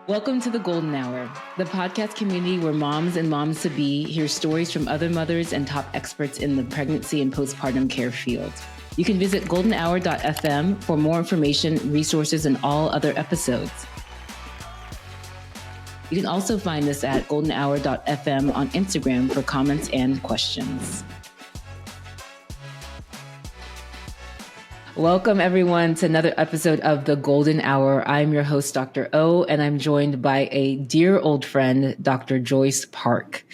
Welcome to the Golden Hour, the podcast community where moms and moms-to-be hear stories from other mothers and top experts in the pregnancy and postpartum care field. You can visit goldenhour.fm for more information, resources, and all other episodes. You can also find us at goldenhour.fm on Instagram for comments and questions. Welcome, everyone, to another episode of The Golden Hour. I'm your host, Dr. O, and I'm joined by a dear old friend, Dr. Joyce Park.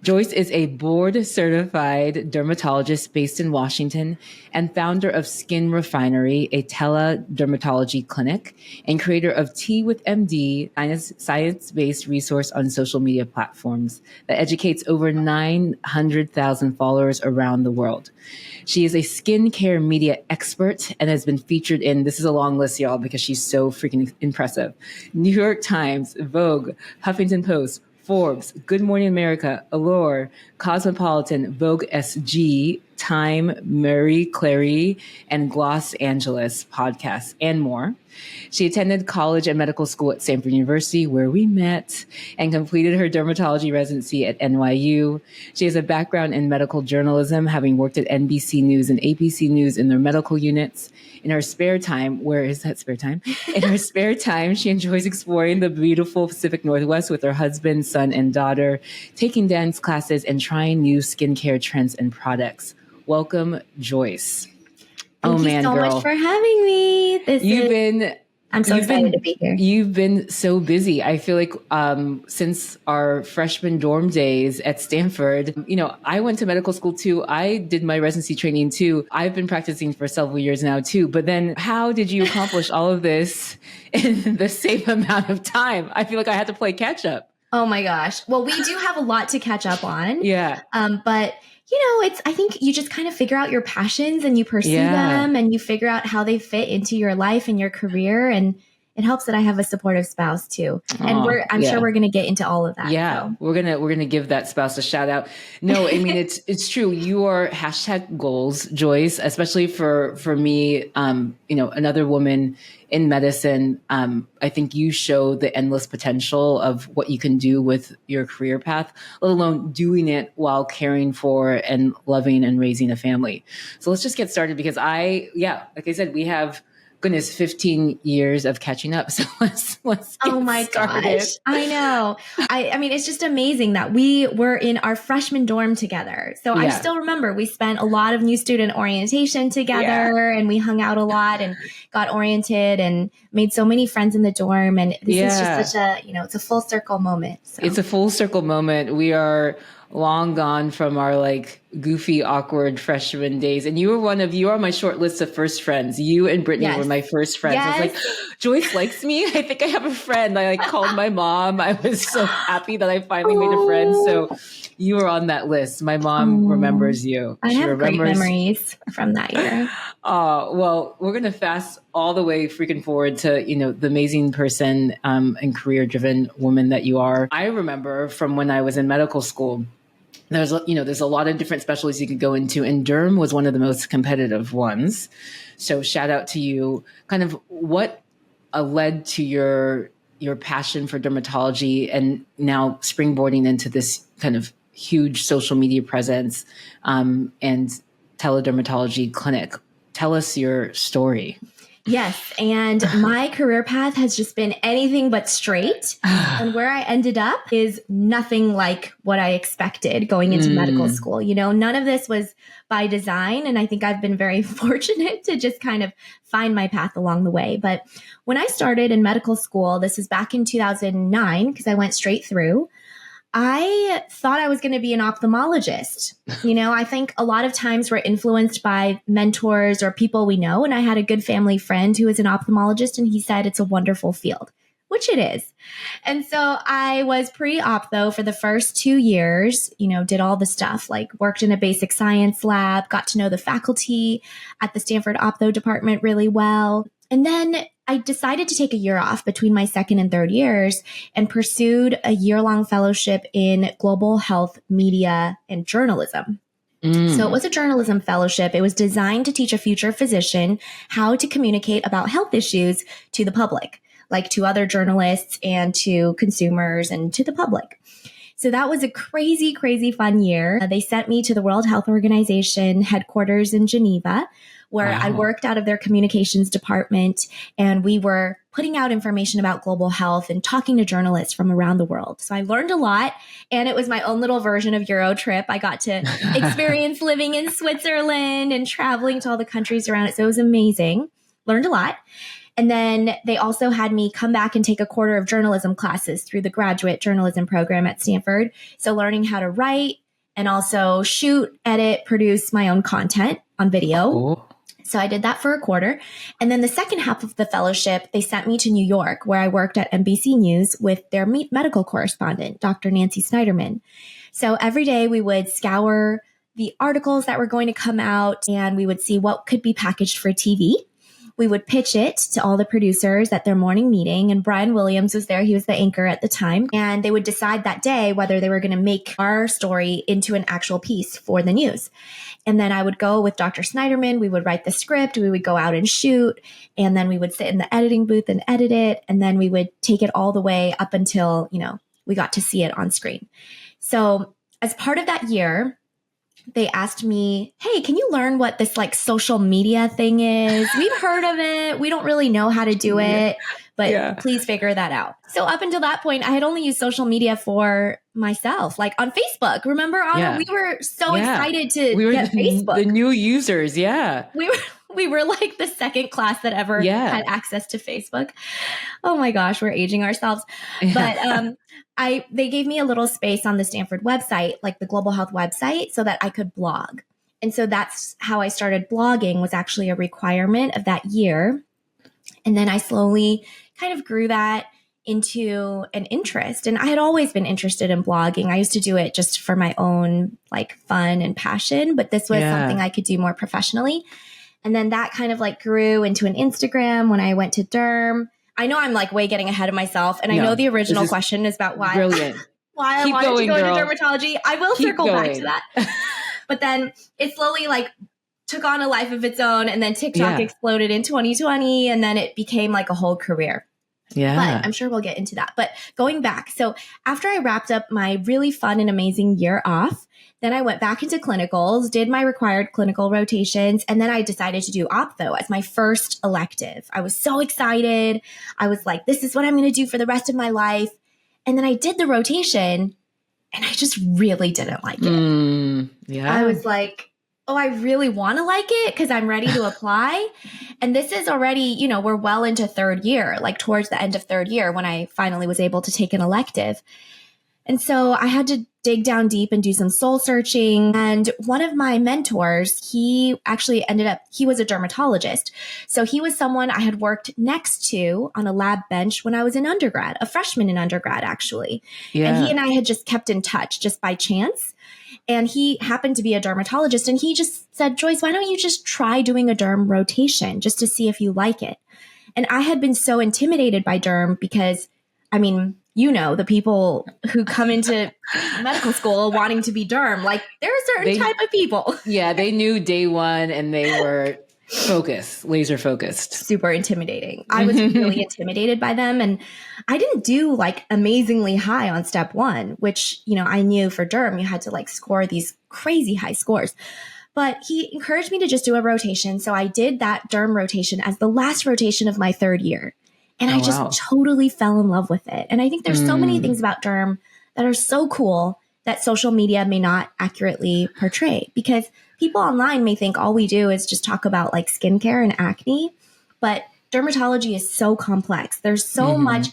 Joyce is a board-certified dermatologist based in Washington and founder of Skin Refinery, a tele-dermatology clinic, and creator of Tea with MD, a science-based resource on social media platforms that educates over 900,000 followers around the world. She is a skincare media expert and has been featured in, this is a long list, y'all, because she's so freaking impressive, New York Times, Vogue, Huffington Post, Forbes, Good Morning America, Allure, Cosmopolitan, Vogue SG, Time, Marie Claire, and Los Angeles podcasts, and more. She attended college and medical school at Stanford University, where we met, and completed her dermatology residency at NYU. She has a background in medical journalism, having worked at NBC News and ABC News in their medical units. In her spare time, where is that spare time? In her spare time, she enjoys exploring the beautiful Pacific Northwest with her husband, son, and daughter, taking dance classes, and trying new skincare trends and products. Welcome, Joyce. Thank you so much for having me. I'm so excited to be here. You've been so busy. I feel like since our freshman dorm days at Stanford, I went to medical school too. I did my residency training too. I've been practicing for several years now too. But then how did you accomplish all of this in the same amount of time? I feel like I had to play catch up. Oh my gosh. Well, we do have a lot to catch up on. Yeah. But I think you just kind of figure out your passions and you pursue them and you figure out how they fit into your life and your career. And it helps that I have a supportive spouse too. And I'm sure we're going to get into all of that. Yeah. So. We're going to give that spouse a shout out. No, I mean, it's true. You are #goals, Joyce, especially for me, another woman in medicine. I think you show the endless potential of what you can do with your career path, let alone doing it while caring for and loving and raising a family. So let's just get started because like I said, we have 15 years of catching up. So let's get Oh my started. gosh. I know. I mean, it's just amazing that we were in our freshman dorm together. So I still remember we spent a lot of new student orientation together and we hung out a lot and got oriented and made so many friends in the dorm. And this is just such a, it's a full circle moment. So. It's a full circle moment. We are long gone from our goofy, awkward freshman days. And you are my short list of first friends. You and Brittany were my first friends. Yes. I was like, Joyce likes me. I think I have a friend. I called my mom. I was so happy that I finally made a friend. So you were on that list. My mom remembers you. I have great memories from that year. Well, we're going to fast all the way freaking forward to, the amazing person and career-driven woman that you are. I remember from when I was in medical school, there's a lot of different specialties you could go into, and derm was one of the most competitive ones. So shout out to you. Kind of what led to your passion for dermatology and now springboarding into this kind of huge social media presence and teledermatology clinic. Tell us your story. Yes. And my career path has just been anything but straight. And where I ended up is nothing like what I expected going into medical school. None of this was by design. And I think I've been very fortunate to just kind of find my path along the way. But when I started in medical school, this is back in 2009, because I went straight through. I thought I was going to be an ophthalmologist. I think a lot of times we're influenced by mentors or people we know. And I had a good family friend who is an ophthalmologist, and he said it's a wonderful field, which it is. And so I was pre-optho for the first 2 years, did all the stuff, worked in a basic science lab, got to know the faculty at the Stanford optho department really well. And then I decided to take a year off between my second and third years and pursued a year-long fellowship in global health, media, and journalism. So it was a journalism fellowship. It was designed to teach a future physician how to communicate about health issues to the public. like to other journalists and to consumers and to the public. So that was a crazy, crazy fun year. They sent me to the World Health Organization headquarters in Geneva, where I worked out of their communications department, and we were putting out information about global health and talking to journalists from around the world. So I learned a lot, and it was my own little version of Euro trip. I got to experience living in Switzerland and traveling to all the countries around it. So it was amazing. Learned a lot. And then they also had me come back and take a quarter of journalism classes through the graduate journalism program at Stanford. So learning how to write and also shoot, edit, produce my own content on video. Cool. So I did that for a quarter. And then the second half of the fellowship, they sent me to New York, where I worked at NBC News with their medical correspondent, Dr. Nancy Snyderman. So every day we would scour the articles that were going to come out, and we would see what could be packaged for TV. We would pitch it to all the producers at their morning meeting, and Brian Williams was there. He was the anchor at the time. And they would decide that day whether they were going to make our story into an actual piece for the news. And then I would go with Dr. Snyderman. We would write the script. We would go out and shoot. And then we would sit in the editing booth and edit it. And then we would take it all the way up until, we got to see it on screen. So as part of that year, they asked me, hey, can you learn what this social media thing is? We've heard of it. We don't really know how to do it, but please figure that out. So up until that point, I had only used social media for myself, like on Facebook. Remember, Anna, we were so excited to get Facebook. The new users. Yeah. We were like the second class that ever had access to Facebook. Oh my gosh, we're aging ourselves. But they gave me a little space on the Stanford website, like the global health website, so that I could blog. And so that's how I started blogging, was actually a requirement of that year. And then I slowly kind of grew that into an interest. And I had always been interested in blogging. I used to do it just for my own fun and passion, but this was something I could do more professionally. And then that kind of grew into an Instagram when I went to derm. I know I'm way getting ahead of myself. And I know the original question is about why, why I wanted to go into dermatology. I will circle back to that. But then it slowly took on a life of its own. And then TikTok exploded in 2020. And then it became a whole career. Yeah. But I'm sure we'll get into that. But going back, so after I wrapped up my really fun and amazing year off, then I went back into clinicals, did my required clinical rotations, and then I decided to do ophtho as my first elective. I was so excited. I was like, this is what I'm going to do for the rest of my life. And then I did the rotation, and I just really didn't like it. I was like, oh, I really want to like it because I'm ready to apply. And this is already, we're well into third year, towards the end of third year when I finally was able to take an elective. And so I had to dig down deep and do some soul searching. And one of my mentors, he actually he was a dermatologist. So he was someone I had worked next to on a lab bench when I was in undergrad, a freshman in undergrad, actually. Yeah. And he and I had just kept in touch just by chance. And he happened to be a dermatologist. And he just said, Joyce, why don't you just try doing a derm rotation just to see if you like it? And I had been so intimidated by derm because, the people who come into medical school wanting to be derm, there are certain type of people. Yeah, they knew day one and they were laser focused. Super intimidating. I was really intimidated by them. And I didn't do amazingly high on step one, which, I knew for derm, you had to score these crazy high scores. But he encouraged me to just do a rotation. So I did that derm rotation as the last rotation of my third year. And I just totally fell in love with it. And I think there's so many things about derm that are so cool that social media may not accurately portray, because people online may think all we do is just talk about skincare and acne, but dermatology is so complex. There's so much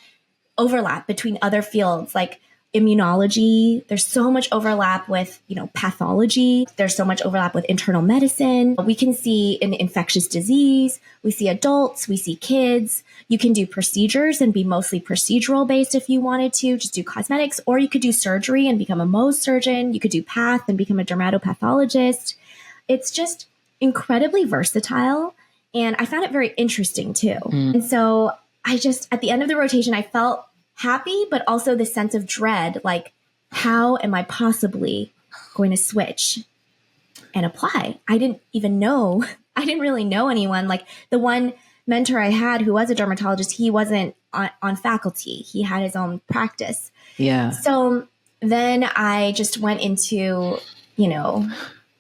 overlap between other fields like immunology. There's so much overlap with, pathology. There's so much overlap with internal medicine. We can see in infectious disease. We see adults. We see kids. You can do procedures and be mostly procedural based if you wanted to, just do cosmetics, or you could do surgery and become a Mohs surgeon. You could do path and become a dermatopathologist. It's just incredibly versatile. And I found it very interesting too. And so at the end of the rotation, I felt happy, but also the sense of dread, how am I possibly going to switch and apply? I didn't really know anyone. The one mentor I had who was a dermatologist, he wasn't on faculty. He had his own practice. Yeah. So then I just went into,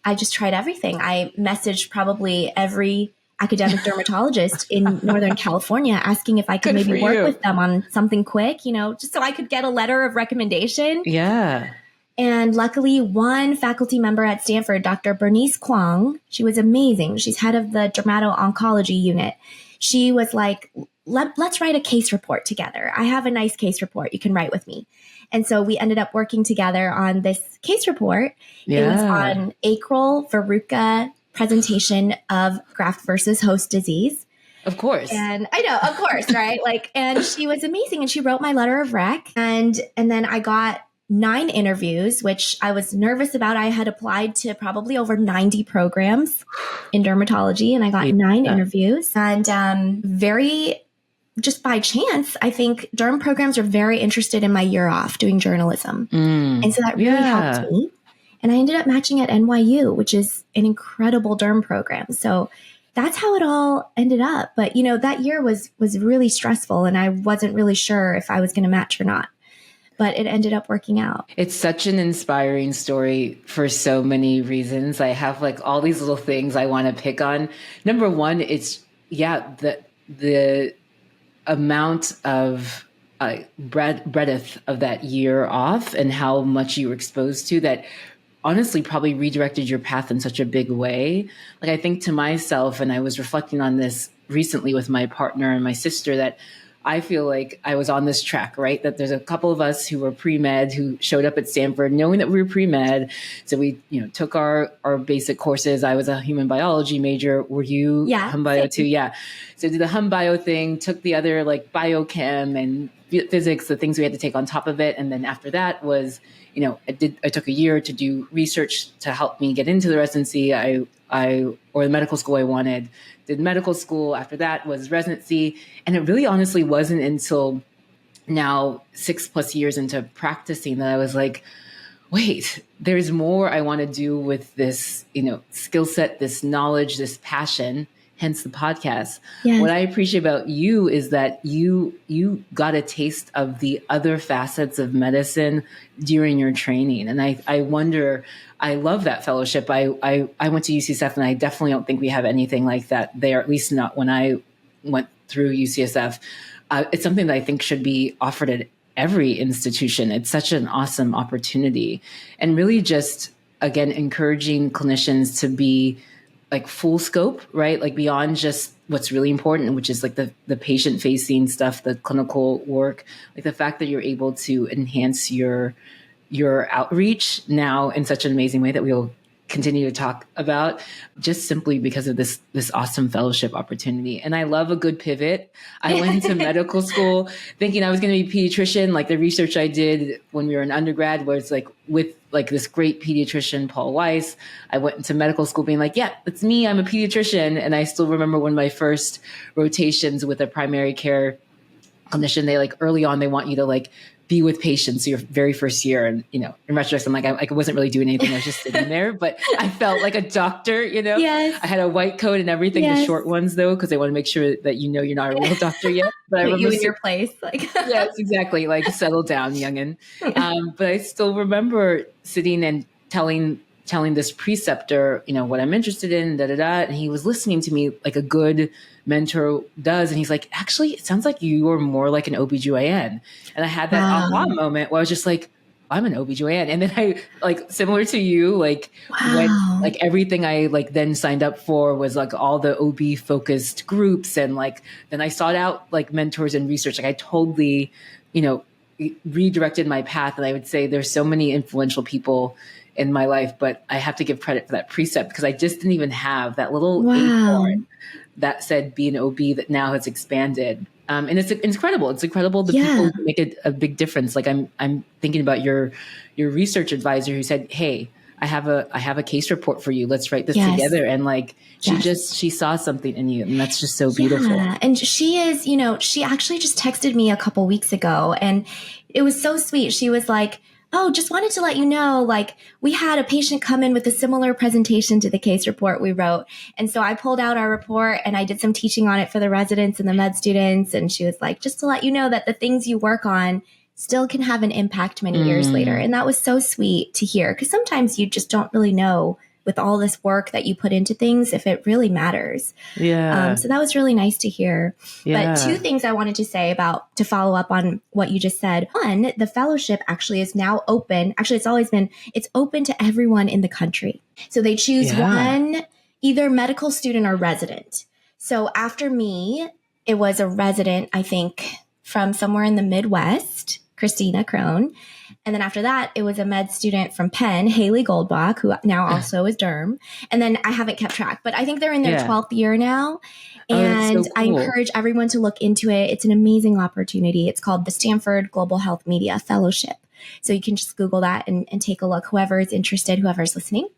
I just tried everything. I messaged probably every academic dermatologist in Northern California asking if I could maybe work with them on something quick, just so I could get a letter of recommendation. Yeah. And luckily, one faculty member at Stanford, Dr. Bernice Kwong, she was amazing. She's head of the dermato-oncology unit. She was like, let's write a case report together. I have a nice case report you can write with me. And so we ended up working together on this case report. Yeah. It was on acral verruca presentation of graft versus host disease. Of course. And I know, of course, right? And she was amazing. And she wrote my letter of rec. And then I got 9 interviews, which I was nervous about. I had applied to probably over 90 programs in dermatology, and I got 9 interviews. And very just by chance, I think derm programs are very interested in my year off doing journalism. And so that really helped me. And I ended up matching at NYU, which is an incredible derm program. So that's how it all ended up. But, that year was really stressful, and I wasn't really sure if I was going to match or not. But it ended up working out. It's such an inspiring story for so many reasons. I have all these little things I want to pick on. Number one, it's the amount of breadth of that year off and how much you were exposed to that honestly probably redirected your path in such a big way. I think to myself, and I was reflecting on this recently with my partner and my sister, that I feel like I was on this track, right? That there's a couple of us who were pre-med who showed up at Stanford knowing that we were pre-med. So we, took our basic courses. I was a human biology major. Were you hum bio too? Yeah. So did the hum bio thing, took the other biochem and physics, the things we had to take on top of it. And then after that was, I took a year to do research to help me get into the residency or the medical school I wanted. Did medical school. After that was residency. And it really honestly wasn't until now 6+ years into practicing that I was like, wait, there's more I want to do with this, skill set, this knowledge, this passion, hence the podcast. Yes. What I appreciate about you is that you got a taste of the other facets of medicine during your training. And I wonder, I love that fellowship. I went to UCSF, and I definitely don't think we have anything like that there, at least not when I went through UCSF. It's something that I think should be offered at every institution. It's such an awesome opportunity. And really just, again, encouraging clinicians to be full scope, right? Beyond just what's really important, which is the patient facing stuff, the clinical work, the fact that you're able to enhance your outreach now in such an amazing way that we'll continue to talk about, just simply because of this awesome fellowship opportunity. And I love a good pivot. I went into medical school thinking I was going to be a pediatrician. The research I did when we were in undergrad was with this great pediatrician, Paul Weiss. I went into medical school being yeah, it's me. I'm a pediatrician. And I still remember one of my first rotations with a primary care clinician. They early on, they want you to be with patients your very first year. And, in retrospect, I'm I wasn't really doing anything. I was just sitting there, but I felt like a doctor, Yes. I had a white coat and everything, the short ones though, because they want to make sure that, you're not a real doctor yet. But I remember you in your place. Yes, exactly. Settle down, youngin. But I still remember sitting and telling this preceptor, what I'm interested in, and he was listening to me like a good mentor does. And he's like, actually, it sounds like you are more like an OBGYN. And I had that aha moment where I was just I'm an OBGYN. And then I similar to you, when everything I then signed up for was all the OB focused groups. And then I sought out mentors and research. I totally, redirected my path. And I would say there's so many influential people in my life, but I have to give credit for that precept because I just didn't even have that little acorn that said be an OB that now has expanded. And it's incredible. It's incredible the people who make a big difference. I'm thinking about your research advisor who said, "Hey, I have a case report for you. Let's write this together." And she saw something in you, and that's just so beautiful. Yeah. And she is, she actually just texted me a couple weeks ago, and it was so sweet. She was like, oh, just wanted to let you know, like, we had a patient come in with a similar presentation to the case report we wrote. And so I pulled out our report and I did some teaching on it for the residents and the med students. And she was like, just to let you know that the things you work on still can have an impact many years later. And that was so sweet to hear, because sometimes you just don't really know with all this work that you put into things if it really matters. Yeah. So that was really nice to hear. Yeah. But two things I wanted to say about, to follow up on what you just said. One, the fellowship actually is now open. Actually, it's open to everyone in the country. So they choose one, either medical student or resident. So after me, it was a resident, I think, from somewhere in the Midwest, Christina Crone. And then after that, it was a med student from Penn, Haley Goldbach, who now also is derm. And then I haven't kept track, but I think they're in their 12th year now. And so I encourage everyone to look into it. It's an amazing opportunity. It's called the Stanford Global Health Media Fellowship. So you can just Google that and take a look, whoever is interested, whoever's listening.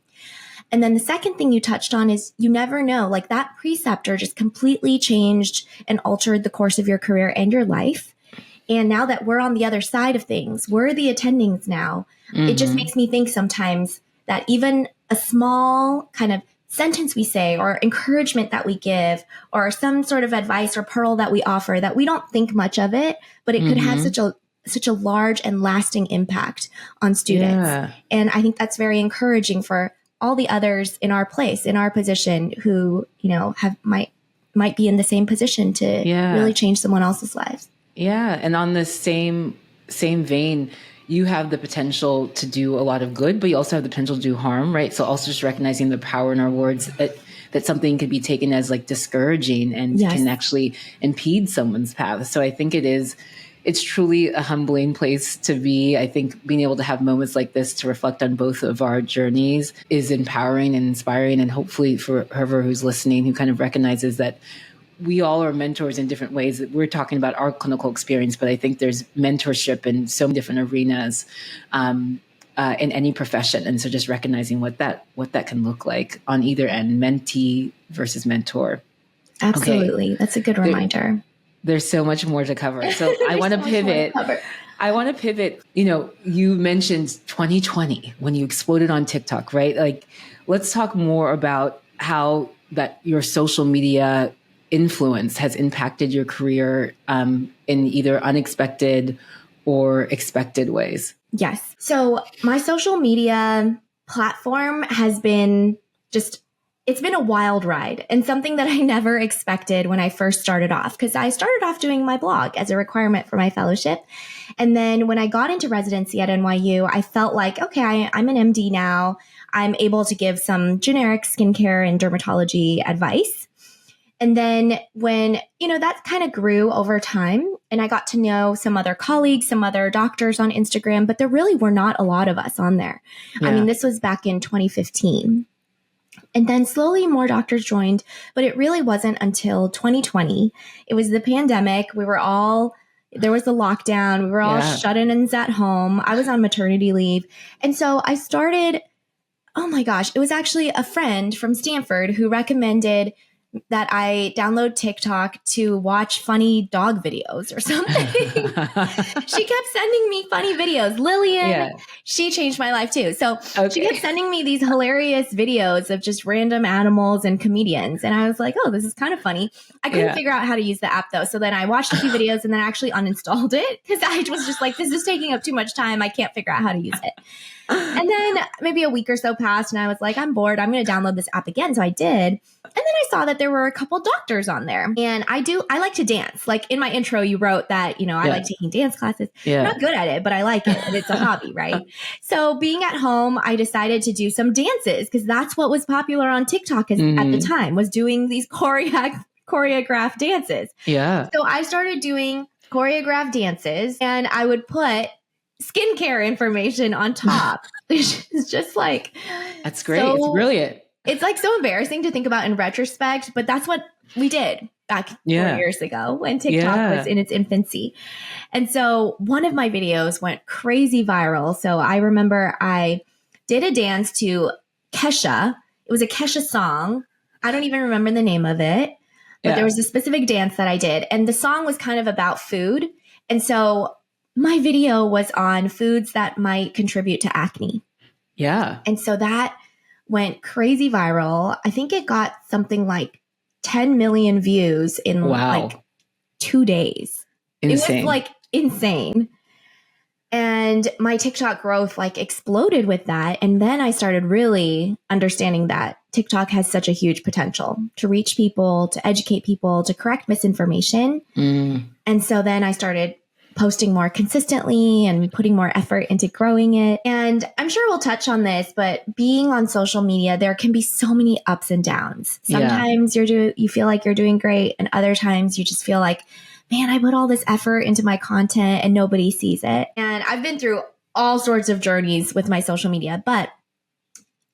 And then the second thing you touched on is you never know, like that preceptor just completely changed and altered the course of your career and your life. And now that we're on the other side of things, we're the attendings now. It just makes me think sometimes that even a small kind of sentence we say or encouragement that we give or some sort of advice or pearl that we offer, that we don't think much of it, but it could have such a large and lasting impact on students. Yeah. And I think that's very encouraging for all the others in our place, in our position, who, you know, might be in the same position to really change someone else's lives. Yeah. And on the same vein, you have the potential to do a lot of good, but you also have the potential to do harm, right? So also just recognizing the power in our words, that something could be taken as like discouraging and can actually impede someone's path. So I think it's truly a humbling place to be. I think being able to have moments like this to reflect on both of our journeys is empowering and inspiring. And hopefully for whoever who's listening, who kind of recognizes that we all are mentors in different ways. We're talking about our clinical experience, but I think there's mentorship in so many different arenas in any profession. And so just recognizing what that can look like on either end, mentee versus mentor. Absolutely. Okay. That's a good reminder. There's so much more to cover. So I want to pivot. You know, you mentioned 2020 when you exploded on TikTok, right? Like, let's talk more about how that your social media influence has impacted your career in either unexpected or expected ways. Yes. So my social media platform has been it's been a wild ride and something that I never expected when I first started off, because I started off doing my blog as a requirement for my fellowship. And then when I got into residency at NYU, I felt like, okay, I'm an MD now. I'm able to give some generic skincare and dermatology advice. And then when, you know, that kind of grew over time and I got to know some other colleagues, some other doctors on Instagram, but there really were not a lot of us on there. Yeah. I mean, this was back in 2015. And then slowly more doctors joined, but it really wasn't until 2020. It was the pandemic. There was the lockdown. We were all shut-ins at home. I was on maternity leave. And so I started, oh my gosh, it was actually a friend from Stanford who recommended that I download TikTok to watch funny dog videos or something. She kept sending me funny videos. Lillian, she changed my life too. So she kept sending me these hilarious videos of just random animals and comedians. And I was like, oh, this is kind of funny. I couldn't figure out how to use the app though. So then I watched a few videos and then I actually uninstalled it because I was just like, this is taking up too much time. I can't figure out how to use it. And then maybe a week or so passed and I was like, I'm bored. I'm going to download this app again. So I did. And then I saw that there were a couple doctors on there. And I like to dance. Like in my intro, you wrote that, you know, I like taking dance classes. I'm not good at it, but I like it. And it's a hobby, right? So being at home, I decided to do some dances because that's what was popular on TikTok at the time, was doing these choreographed dances. Yeah. So I started doing choreographed dances and I would put skincare information on top, which is just like, that's great. It's brilliant. It's like so embarrassing to think about in retrospect, but that's what we did back 4 years ago when TikTok was in its infancy. And so one of my videos went crazy viral. So I remember I did a dance to Kesha. It was a Kesha song. I don't even remember the name of it, but there was a specific dance that I did. And the song was kind of about food. And so my video was on foods that might contribute to acne. Yeah. And so that went crazy viral. I think it got something like 10 million views in like 2 days. Insane. It was like insane. And my TikTok growth like exploded with that. And then I started really understanding that TikTok has such a huge potential to reach people, to educate people, to correct misinformation. And so then I started posting more consistently and putting more effort into growing it. And I'm sure we'll touch on this, but being on social media, there can be so many ups and downs. Sometimes you feel like you're doing great, and other times you just feel like, man, I put all this effort into my content and nobody sees it. And I've been through all sorts of journeys with my social media, but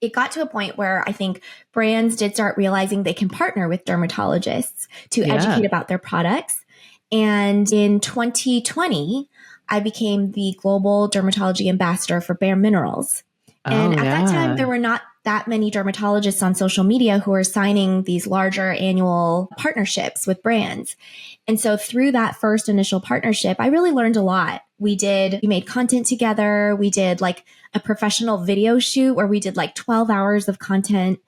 it got to a point where I think brands did start realizing they can partner with dermatologists to educate about their products. And in 2020, I became the global dermatology ambassador for Bare Minerals. And at that time, there were not that many dermatologists on social media who were signing these larger annual partnerships with brands. And so through that first initial partnership, I really learned a lot. We made content together. We did like a professional video shoot where we did like 12 hours of content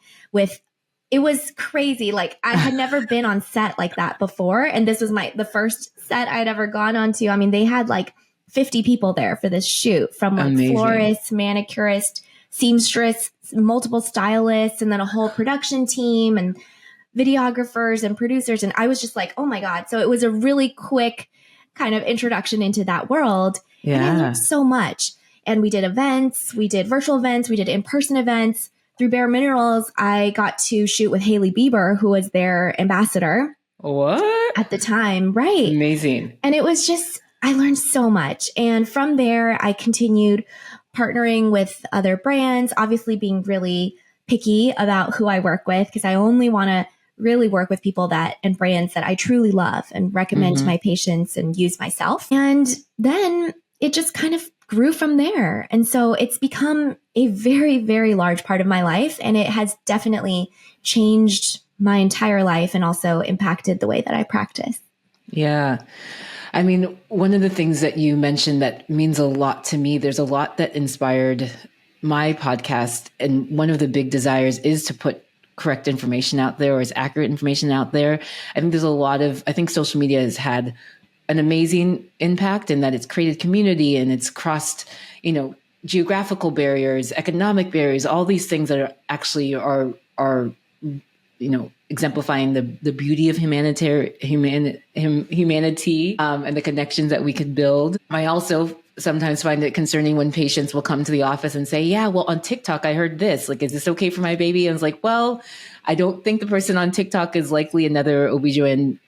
it was crazy. Like I had never been on set like that before. And this was the first set I'd ever gone onto. I mean, they had like 50 people there for this shoot, from like florists, manicurist, seamstress, multiple stylists, and then a whole production team and videographers and producers. And I was just like, oh my God. So it was a really quick kind of introduction into that world. And I learned so much. And we did events, we did virtual events, we did in-person events. Through Bare Minerals, I got to shoot with Hailey Bieber, who was their ambassador. What? At the time. Right. Amazing. And it was just, I learned so much. And from there, I continued partnering with other brands, obviously being really picky about who I work with, because I only want to really work with people and brands that I truly love and recommend to my patients and use myself. And then it just kind of grew from there. And so it's become a very, very large part of my life. And it has definitely changed my entire life and also impacted the way that I practice. Yeah. I mean, one of the things that you mentioned that means a lot to me, there's a lot that inspired my podcast. And one of the big desires is to put correct information out there, or is accurate information out there. I think social media has had an amazing impact in that it's created community and it's crossed, geographical barriers, economic barriers, all these things that are actually exemplifying the beauty of humanity and the connections that we could build. I also sometimes find it concerning when patients will come to the office and say, yeah, well, on TikTok, I heard this, like, is this okay for my baby? And I was like, well, I don't think the person on TikTok is likely another OB/GYN,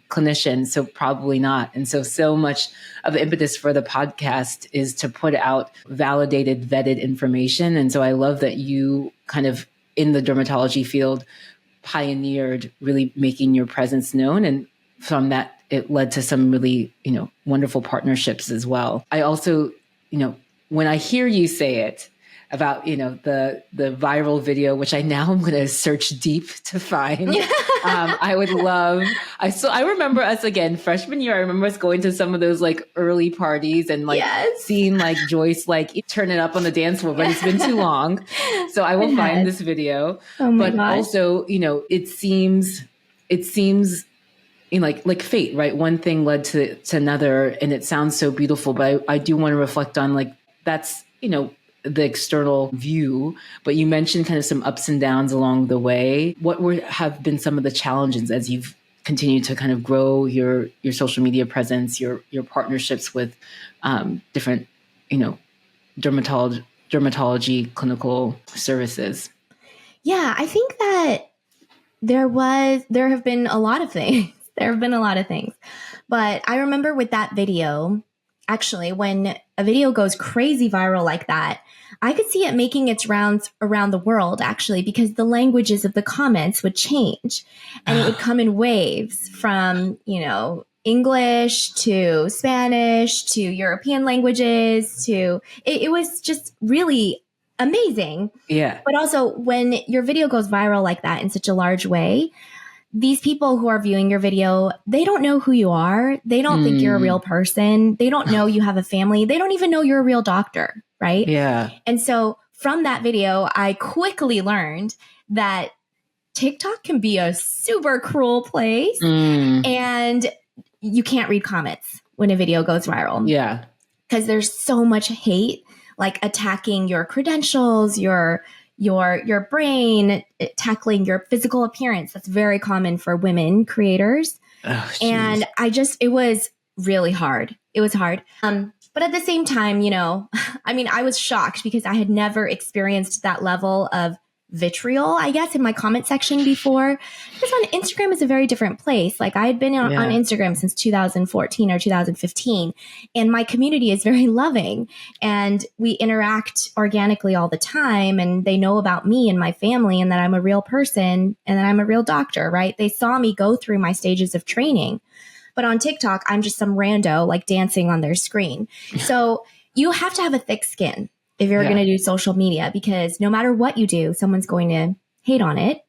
clinician. So probably not. And so much of the impetus for the podcast is to put out validated, vetted information. And so I love that you kind of in the dermatology field pioneered really making your presence known. And from that, it led to some really, wonderful partnerships as well. I also, when I hear you say it about, the viral video, which I'm going to search deep to find, I would love, I remember us again, freshman year, I remember us going to some of those like early parties and like seeing like Joyce, like turn it up on the dance floor, but it's been too long. So I will find this video. Oh my gosh. Also, it seems like fate, right? One thing led to another, and it sounds so beautiful, but I do want to reflect on like, that's, the external view, but you mentioned kind of some ups and downs along the way. What have been some of the challenges as you've continued to kind of grow your social media presence, your partnerships with different, dermatology clinical services? Yeah, I think that there have been a lot of things. There have been a lot of things. But I remember with that video, actually, when a video goes crazy viral like that, I could see it making its rounds around the world, actually, because the languages of the comments would change and it would come in waves from, English to Spanish to European languages to it was just really amazing. Yeah. But also when your video goes viral like that in such a large way, these people who are viewing your video, they don't know who you are. They don't think you're a real person. They don't know you have a family. They don't even know you're a real doctor, right? Yeah. And so from that video, I quickly learned that TikTok can be a super cruel place and you can't read comments when a video goes viral. Yeah. Because there's so much hate, like attacking your credentials, your brain, tackling your physical appearance. That's very common for women creators. Oh, and it was really hard. It was hard. But at the same time, I was shocked because I had never experienced that level of vitriol, I guess, in my comment section before. Because on Instagram is a very different place. Like I had been on Instagram since 2014 or 2015, and my community is very loving and we interact organically all the time, and they know about me and my family and that I'm a real person and that I'm a real doctor, right? They saw me go through my stages of training. But on TikTok, I'm just some rando like dancing on their screen. So you have to have a thick skin if you're going to do social media, because no matter what you do, someone's going to hate on it.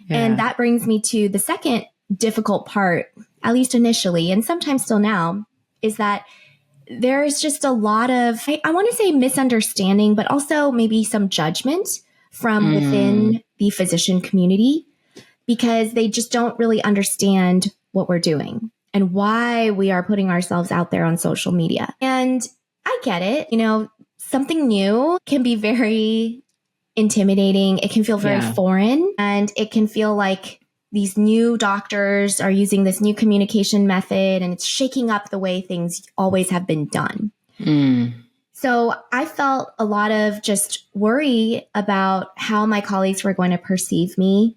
Yeah. And that brings me to the second difficult part, at least initially, and sometimes still now, is that there's just a lot of, I want to say misunderstanding, but also maybe some judgment from within the physician community, because they just don't really understand what we're doing and why we are putting ourselves out there on social media. And I get it. Something new can be very intimidating. It can feel very foreign, and it can feel like these new doctors are using this new communication method and it's shaking up the way things always have been done. So I felt a lot of just worry about how my colleagues were going to perceive me,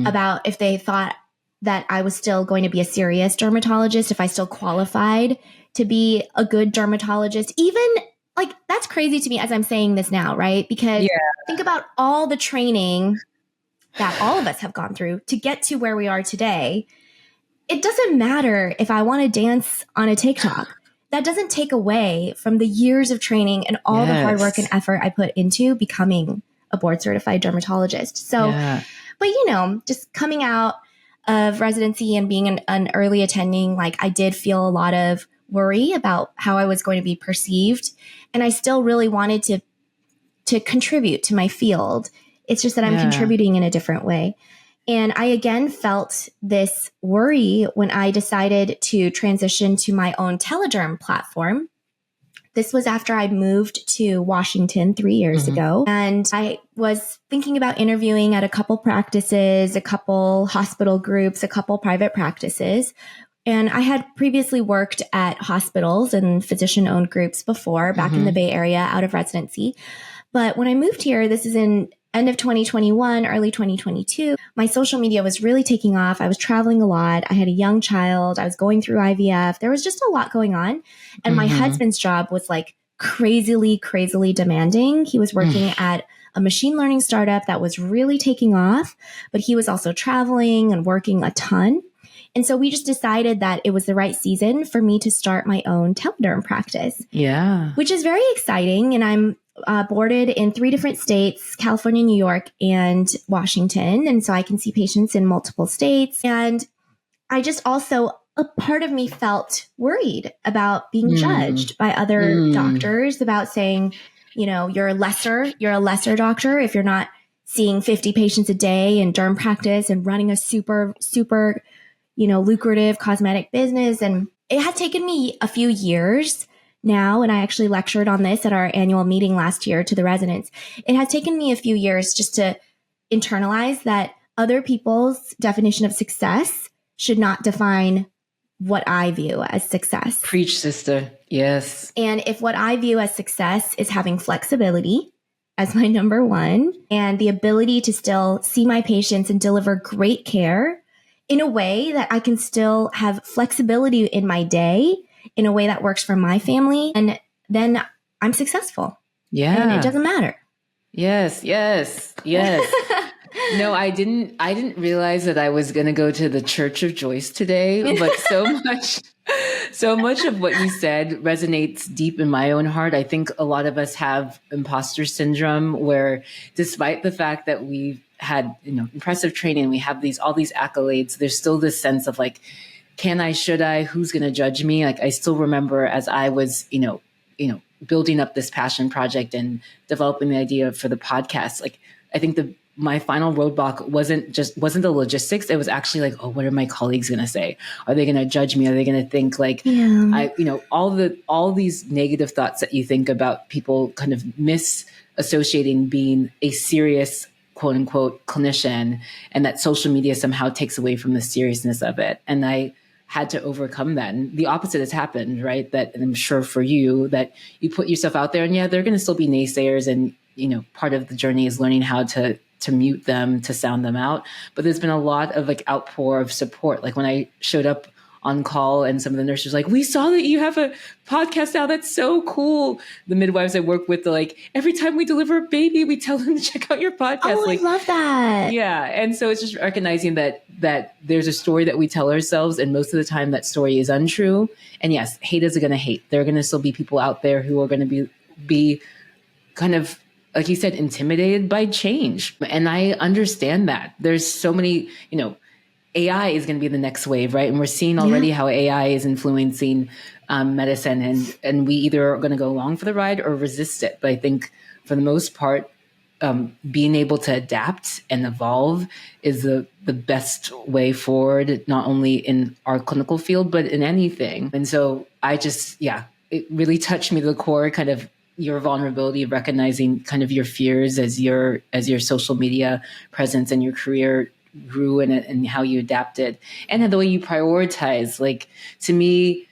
about if they thought that I was still going to be a serious dermatologist, if I still qualified to be a good dermatologist. Even like, that's crazy to me as I'm saying this now, right? Because think about all the training that all of us have gone through to get to where we are today. It doesn't matter if I want to dance on a TikTok. That doesn't take away from the years of training and all the hard work and effort I put into becoming a board certified dermatologist. So, but just coming out of residency and being an early attending, like I did feel a lot of worry about how I was going to be perceived. And I still really wanted to contribute to my field. It's just that I'm contributing in a different way. And I again felt this worry when I decided to transition to my own telederm platform. This was after I moved to Washington 3 years ago. And I was thinking about interviewing at a couple practices, a couple hospital groups, a couple private practices. And I had previously worked at hospitals and physician-owned groups before, back in the Bay Area out of residency. But when I moved here, this is in end of 2021, early 2022, my social media was really taking off. I was traveling a lot. I had a young child. I was going through IVF. There was just a lot going on. And my husband's job was like crazily demanding. He was working at a machine learning startup that was really taking off, but he was also traveling and working a ton. And so we just decided that it was the right season for me to start my own telederm practice. Yeah. Which is very exciting. And I'm boarded in 3 different states, California, New York, and Washington. And so I can see patients in multiple states. And I just also, a part of me felt worried about being judged by other doctors, about saying, you're a lesser doctor if you're not seeing 50 patients a day in derm practice and running a super, lucrative cosmetic business. And it had taken me a few years now, and I actually lectured on this at our annual meeting last year to the residents. It has taken me a few years just to internalize that other people's definition of success should not define what I view as success. Preach, sister. Yes. And if what I view as success is having flexibility as my number one, and the ability to still see my patients and deliver great care in a way that I can still have flexibility in my day, in a way that works for my family, and then I'm successful. Yeah. And it doesn't matter. Yes. No, I didn't realize that I was going to go to the Church of Joyce today, but so much of what you said resonates deep in my own heart. I think a lot of us have imposter syndrome, where despite the fact that we've had, impressive training. We have all these accolades. There's still this sense of like, can I, should I, who's going to judge me? Like, I still remember as I was, building up this passion project and developing the idea for the podcast. Like, I think my final roadblock wasn't the logistics. It was actually like, oh, what are my colleagues going to say? Are they going to judge me? Are they going to think like, all these negative thoughts that you think about people kind of misassociating being a serious, quote unquote, clinician, and that social media somehow takes away from the seriousness of it. And I had to overcome that. And the opposite has happened, right? That, and I'm sure for you, that you put yourself out there, and yeah, they're going to still be naysayers. And, part of the journey is learning how to mute them, to sound them out. But there's been a lot of like outpour of support. Like when I showed up on call and some of the nurses were like, we saw that you have a podcast now. That's so cool. The midwives I work with, they're like, every time we deliver a baby, we tell them to check out your podcast. Oh, like, I love that. Yeah. And so it's just recognizing that there's a story that we tell ourselves, and most of the time that story is untrue. And yes, haters are going to hate. There are going to still be people out there who are going to be kind of, like you said, intimidated by change. And I understand that. There's so many, AI is going to be the next wave, right? And we're seeing already how AI is influencing medicine, and we either are going to go along for the ride or resist it. But I think for the most part, being able to adapt and evolve is the best way forward, not only in our clinical field, but in anything. And so I just, it really touched me to the core, kind of your vulnerability of recognizing kind of your fears as your social media presence and your career grew and how you adapted and the way you prioritize. Like, to me,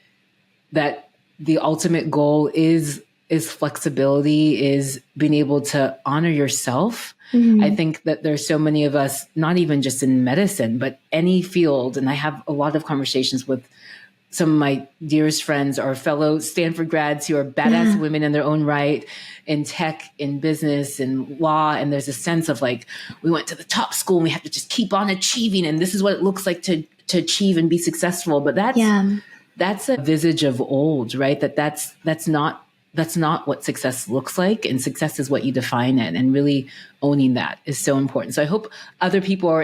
that the ultimate goal is flexibility, is being able to honor yourself. Mm-hmm. I think that there's so many of us, not even just in medicine, but any field. And I have a lot of conversations with some of my dearest friends or fellow Stanford grads who are badass women in their own right, in tech, in business, in law. And there's a sense of like, we went to the top school and we have to just keep on achieving. And this is what it looks like to achieve and be successful. But that's a visage of old, right? That's not what success looks like. And success is what you define it. And really owning that is so important. So I hope other people are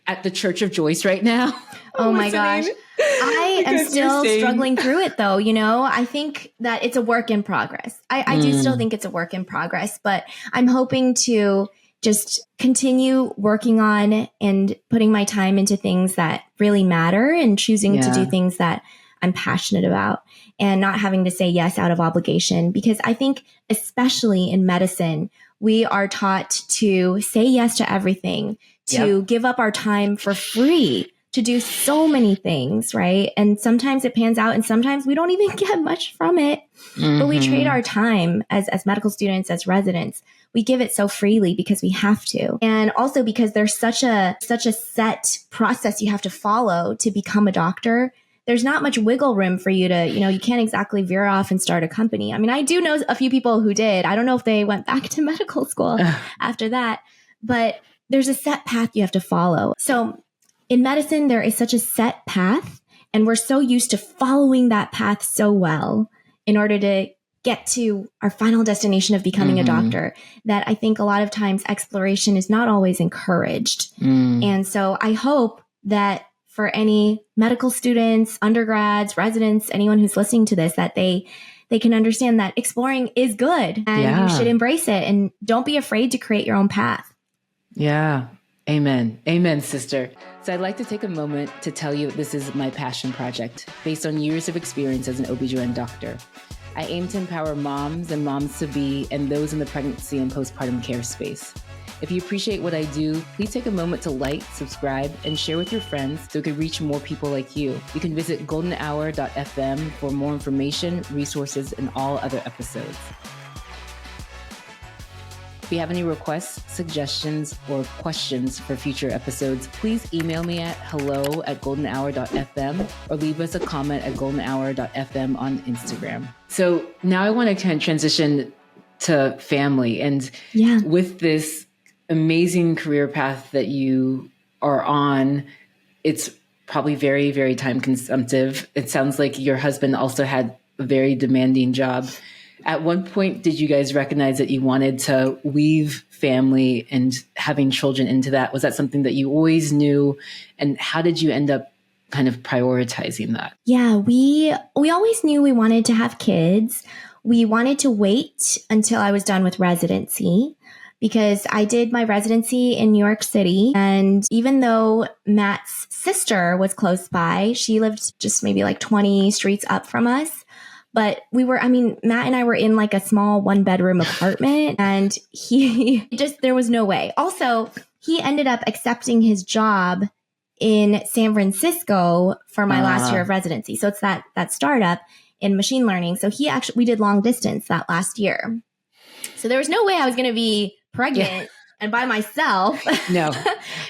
at the Church of Joyce right now. Oh my gosh. I am still struggling through it though. I think that it's a work in progress. I do still think it's a work in progress, but I'm hoping to just continue working on and putting my time into things that really matter and choosing to do things that I'm passionate about and not having to say yes out of obligation. Because I think especially in medicine, we are taught to say yes to everything, to give up our time for free, to do so many things, right? And sometimes it pans out and sometimes we don't even get much from it, but we trade our time as medical students, as residents. We give it so freely because we have to. And also because there's such a set process you have to follow to become a doctor. There's not much wiggle room for you to, you can't exactly veer off and start a company. I mean, I do know a few people who did. I don't know if they went back to medical school after that, but there's a set path you have to follow. So in medicine, there is such a set path, and we're so used to following that path so well in order to get to our final destination of becoming a doctor, that I think a lot of times exploration is not always encouraged. And so I hope that for any medical students, undergrads, residents, anyone who's listening to this, that they can understand that exploring is good and you should embrace it, and don't be afraid to create your own path. Yeah. Amen. Amen, sister. So I'd like to take a moment to tell you this is my passion project based on years of experience as an OB/GYN doctor. I aim to empower moms and moms-to-be and those in the pregnancy and postpartum care space. If you appreciate what I do, please take a moment to like, subscribe, and share with your friends so we can reach more people like you. You can visit goldenhour.fm for more information, resources, and all other episodes. If you have any requests, suggestions, or questions for future episodes, please email me at hello@goldenhour.fm or leave us a comment at goldenhour.fm on Instagram. So now I want to kind of transition to family. And with this amazing career path that you are on, it's probably very, very time consumptive. It sounds like your husband also had a very demanding job. At one point, did you guys recognize that you wanted to weave family and having children into that? Was that something that you always knew? And how did you end up kind of prioritizing that? Yeah, we always knew we wanted to have kids. We wanted to wait until I was done with residency because I did my residency in New York City. And even though Matt's sister was close by, she lived just maybe like 20 streets up from us. But Matt and I were in like a small 1-bedroom apartment and there was no way. Also, he ended up accepting his job in San Francisco for my last year of residency. So it's that startup in machine learning. So we did long distance that last year. So there was no way I was going to be pregnant and by myself. No,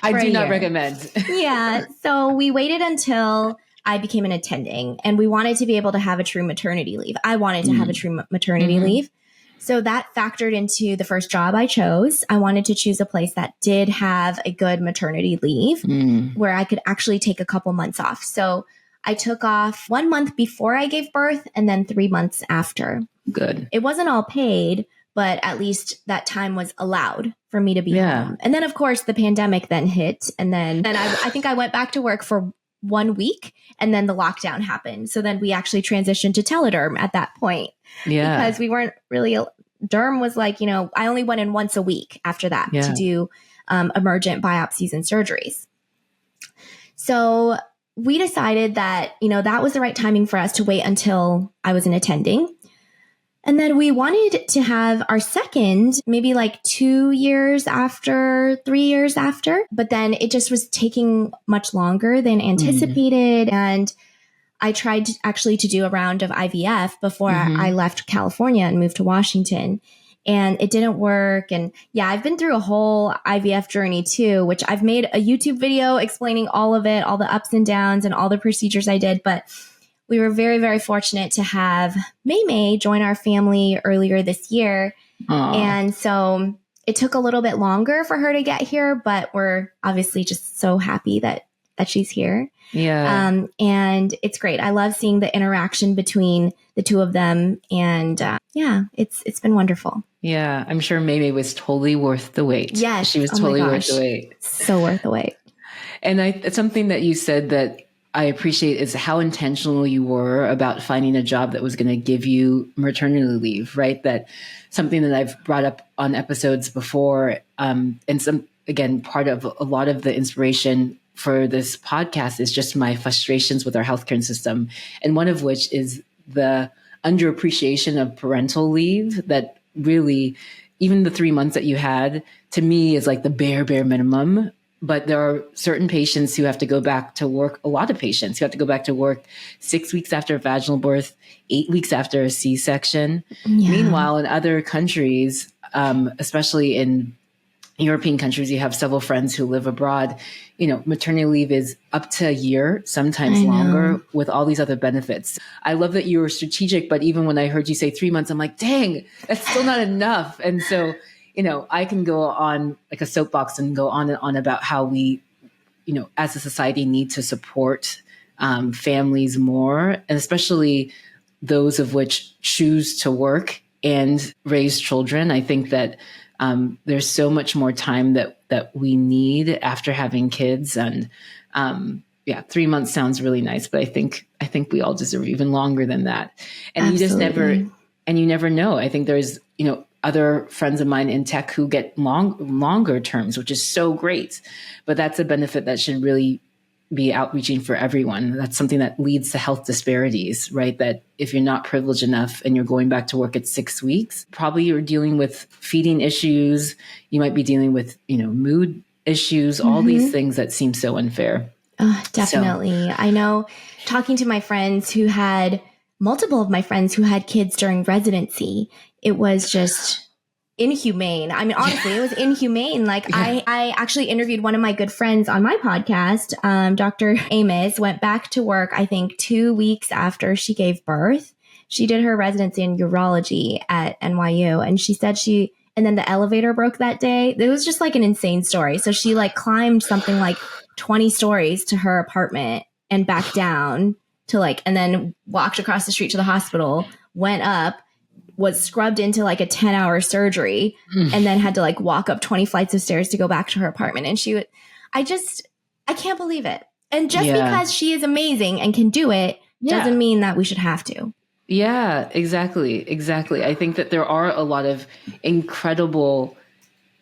I do not recommend. Yeah. So we waited until I became an attending and we wanted to be able to have a true maternity leave. I wanted to have a true maternity leave. So that factored into the first job I chose. I wanted to choose a place that did have a good maternity leave where I could actually take a couple months off. So I took off 1 month before I gave birth and then 3 months after. Good. It wasn't all paid, but at least that time was allowed for me to be home. And then, of course, the pandemic then hit. And then I think I went back to work for 1 week and then the lockdown happened. So then we actually transitioned to telederm at that point. Yeah. Because we weren't really, derm was like, I only went in once a week after that to do emergent biopsies and surgeries. So we decided that, that was the right timing for us to wait until I was an attending. And then we wanted to have our second, maybe like 2 years after, 3 years after, but then it just was taking much longer than anticipated. And I tried to do a round of IVF before I left California and moved to Washington. And it didn't work. And I've been through a whole IVF journey too, which I've made a YouTube video explaining all of it, all the ups and downs and all the procedures I did. But we were very, very fortunate to have May join our family earlier this year. Aww. And so it took a little bit longer for her to get here, but we're obviously just so happy that she's here. Yeah. And it's great. I love seeing the interaction between the two of them. And it's been wonderful. Yeah. I'm sure May was totally worth the wait. Yes. She was totally worth the wait. So worth the wait. And it's something that you said that I appreciate is how intentional you were about finding a job that was going to give you maternity leave, right? That something that I've brought up on episodes before. And part of a lot of the inspiration for this podcast is just my frustrations with our healthcare system. And one of which is the underappreciation of parental leave that really, even the 3 months that you had, to me is like the bare minimum. But there are certain patients who have to go back to work, a lot of patients who have to go back to work 6 weeks after vaginal birth, 8 weeks after a C-section. Yeah. Meanwhile, in other countries, especially in European countries, you have several friends who live abroad, maternity leave is up to a year, sometimes longer, with all these other benefits. I love that you were strategic, but even when I heard you say 3 months, I'm like, dang, that's still not enough. And so, I can go on like a soapbox and go on and on about how we, as a society need to support families more, and especially those of which choose to work and raise children. I think that there's so much more time that we need after having kids. And 3 months sounds really nice, but I think we all deserve even longer than that. And Absolutely. You never know. I think there's, other friends of mine in tech who get longer terms, which is so great. But that's a benefit that should really be outreaching for everyone. That's something that leads to health disparities, right? That if you're not privileged enough and you're going back to work at 6 weeks, probably you're dealing with feeding issues. You might be dealing with, mood issues, all these things that seem so unfair. Definitely. So, I know talking to my friends who had multiple of my friends who had kids during residency, it was just inhumane. I mean, honestly, it was inhumane. Like I actually interviewed one of my good friends on my podcast. Dr. Amos went back to work, I think 2 weeks after she gave birth. She did her residency in urology at NYU. And she said and then the elevator broke that day. It was just like an insane story. So she climbed something like 20 stories to her apartment and back down to and then walked across the street to the hospital, went up, was scrubbed into like a 10-hour surgery and then had to like walk up 20 flights of stairs to go back to her apartment. And I can't believe it. And just because she is amazing and can do it doesn't mean that we should have to. Yeah, exactly. Exactly. I think that there are a lot of incredibly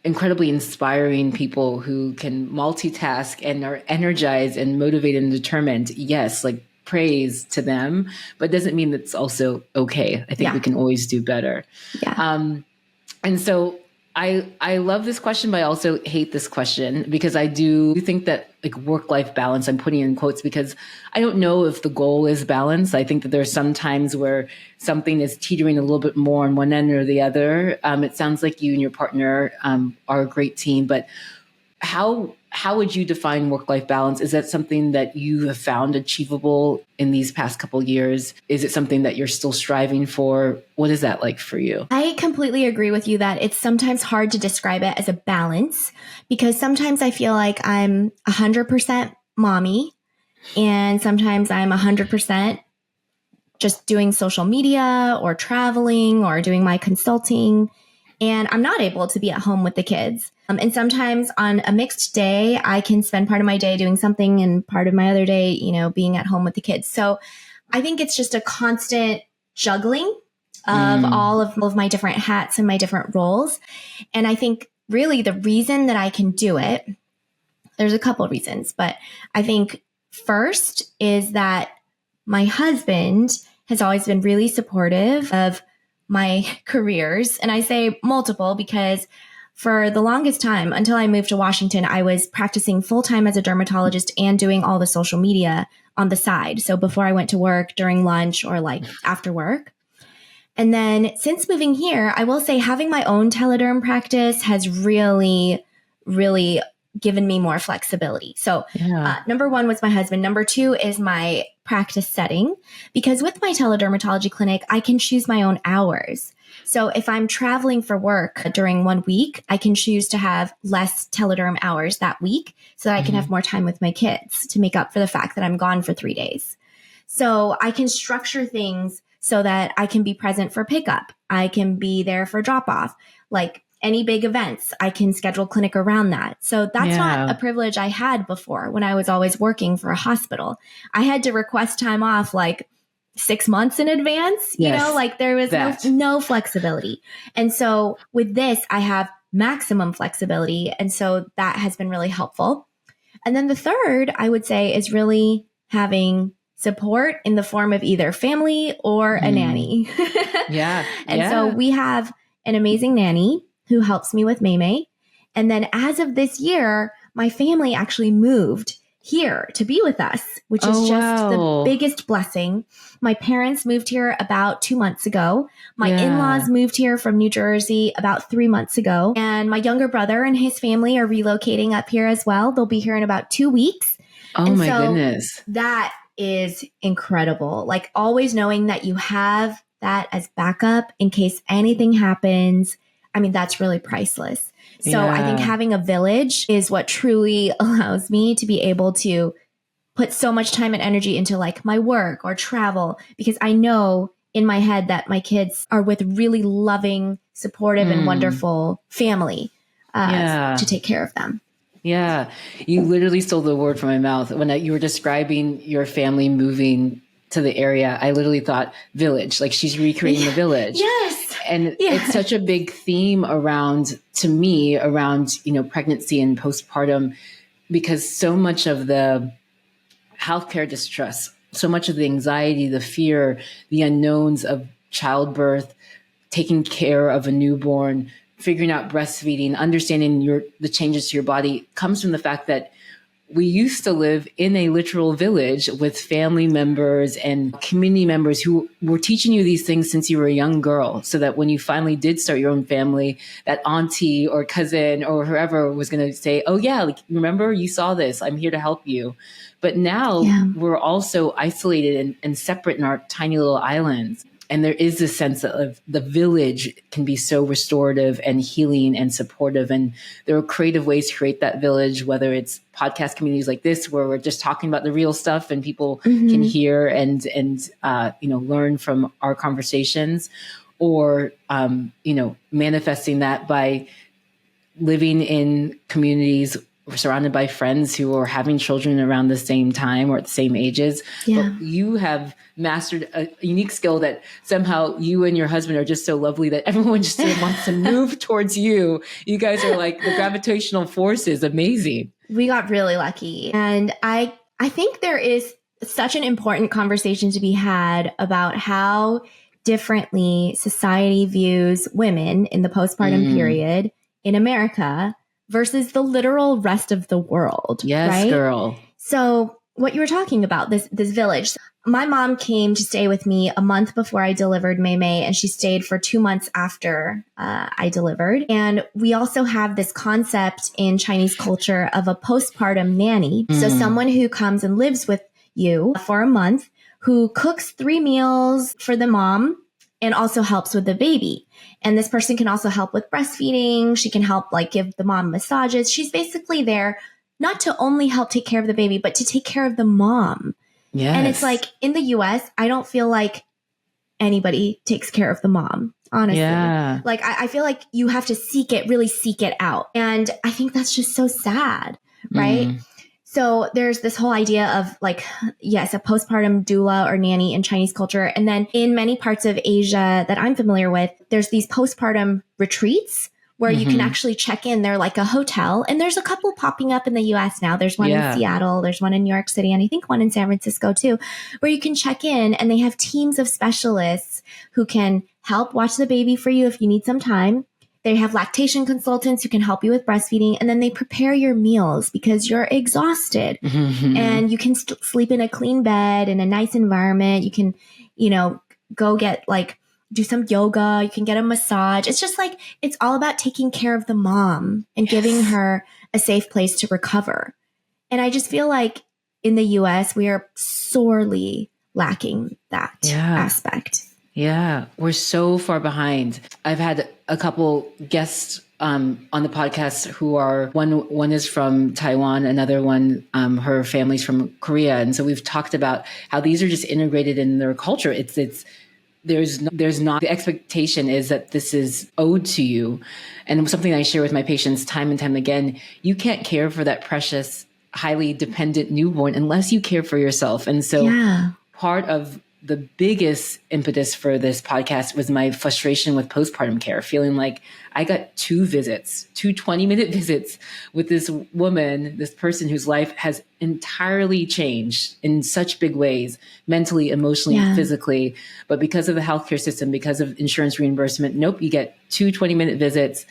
inspiring people who can multitask and are energized and motivated and determined. Yes, like praise to them, but it doesn't mean that's also okay. I think we can always do better. Yeah. And so I love this question, but I also hate this question because I do think that like work-life balance, I'm putting in quotes because I don't know if the goal is balance. I think that there are some times where something is teetering a little bit more on one end or the other. It sounds like you and your partner are a great team, but how would you define work-life balance? Is that something that you have found achievable in these past couple of years? Is it something that you're still striving for? What is that like for you? I completely agree with you that it's sometimes hard to describe it as a balance because sometimes I feel like I'm 100% mommy and sometimes I'm 100% just doing social media or traveling or doing my consulting. And I'm not able to be at home with the kids. And sometimes on a mixed day, I can spend part of my day doing something and part of my other day, being at home with the kids. So I think it's just a constant juggling of all of my different hats and my different roles. And I think really the reason that I can do it, there's a couple of reasons, but I think first is that my husband has always been really supportive of my careers. And I say multiple because for the longest time, until I moved to Washington, I was practicing full-time as a dermatologist and doing all the social media on the side. So before I went to work, during lunch, or like after work. And then since moving here, I will say having my own telederm practice has really, really given me more flexibility. So number one was my husband. Number two is my practice setting, because with my teledermatology clinic, I can choose my own hours. So if I'm traveling for work during 1 week, I can choose to have less telederm hours that week so that I can have more time with my kids to make up for the fact that I'm gone for 3 days. So I can structure things so that I can be present for pickup. I can be there for drop off. Like any big events, I can schedule clinic around that. So that's not a privilege I had before when I was always working for a hospital. I had to request time off like 6 months in advance, like there was no flexibility. And so with this, I have maximum flexibility. And so that has been really helpful. And then the third, I would say, is really having support in the form of either family or a nanny. And so we have an amazing nanny who helps me with Maymay. And then as of this year, my family actually moved here to be with us, which is just the biggest blessing. My parents moved here about 2 months ago. My in-laws moved here from New Jersey about 3 months ago. And my younger brother and his family are relocating up here as well. They'll be here in about 2 weeks. Oh my goodness. That is incredible. Like always knowing that you have that as backup in case anything happens. I mean, that's really priceless. So I think having a village is what truly allows me to be able to put so much time and energy into like my work or travel, because I know in my head that my kids are with really loving, supportive, and wonderful family to take care of them. Yeah. You literally stole the word from my mouth. When you were describing your family moving to the area, I literally thought village, like she's recreating the village. Yes. And it's such a big theme around pregnancy and postpartum, because so much of the healthcare distress, so much of the anxiety, the fear, the unknowns of childbirth, taking care of a newborn, figuring out breastfeeding, understanding the changes to your body comes from the fact that we used to live in a literal village with family members and community members who were teaching you these things since you were a young girl, so that when you finally did start your own family, that auntie or cousin or whoever was going to say, oh yeah, like, remember you saw this, I'm here to help you. But now we're also isolated and separate in our tiny little islands. And there is this sense of the village can be so restorative and healing and supportive. And there are creative ways to create that village, whether it's podcast communities like this, where we're just talking about the real stuff and people can hear and learn from our conversations, or, manifesting that by living in communities surrounded by friends who are having children around the same time or at the same ages. Yeah. But you have mastered a unique skill that somehow you and your husband are just so lovely that everyone just sort of wants to move towards you. You guys are like the gravitational force is amazing. We got really lucky. And I think there is such an important conversation to be had about how differently society views women in the postpartum period in America versus the literal rest of the world. Yes, right? girl. So what you were talking about, this village, my mom came to stay with me a month before I delivered May, and she stayed for 2 months after I delivered. And we also have this concept in Chinese culture of a postpartum nanny. So someone who comes and lives with you for a month, who cooks 3 meals for the mom and also helps with the baby. And this person can also help with breastfeeding. She can help give the mom massages. She's basically there not to only help take care of the baby, but to take care of the mom. Yes. And it's in the US, I don't feel like anybody takes care of the mom, honestly. Yeah. I feel like you have to really seek it out. And I think that's just so sad, right? So there's this whole idea of yes, a postpartum doula or nanny in Chinese culture. And then in many parts of Asia that I'm familiar with, there's these postpartum retreats where you can actually check in. They're like a hotel. And there's a couple popping up in the US now. There's one in Seattle. There's one in New York City. And I think one in San Francisco too, where you can check in and they have teams of specialists who can help watch the baby for you if you need some time. They have lactation consultants who can help you with breastfeeding, and then they prepare your meals because you're exhausted and you can sleep in a clean bed in a nice environment. You can, go get do some yoga. You can get a massage. It's just it's all about taking care of the mom and giving her a safe place to recover. And I just feel like in the US, we are sorely lacking that aspect. Yeah, we're so far behind. I've had a couple guests on the podcast who are one is from Taiwan, another one her family's from Korea, and so we've talked about how these are just integrated in their culture. There's not the expectation is that this is owed to you, and something I share with my patients time and time again. You can't care for that precious, highly dependent newborn unless you care for yourself, and so part of the biggest impetus for this podcast was my frustration with postpartum care, feeling like I got 2 20-minute visits with this woman, this person whose life has entirely changed in such big ways, mentally, emotionally, physically. But because of the healthcare system, because of insurance reimbursement, nope, you get 2 20-minute visits.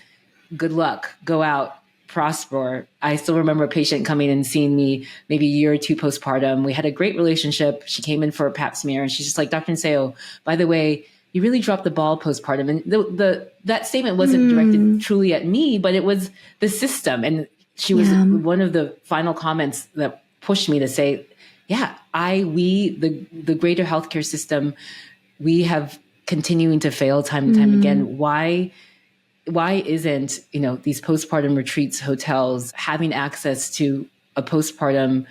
Good luck. Go out. Prosper. I still remember a patient coming and seeing me maybe a year or 2 postpartum. We had a great relationship. She came in for a pap smear and she's just like, Dr. Nseo, by the way, you really dropped the ball postpartum. And that statement wasn't directed truly at me, but it was the system. And she was one of the final comments that pushed me to say, the greater healthcare system, we have continuing to fail time and time again. Why isn't, these postpartum retreats, hotels having access to a postpartum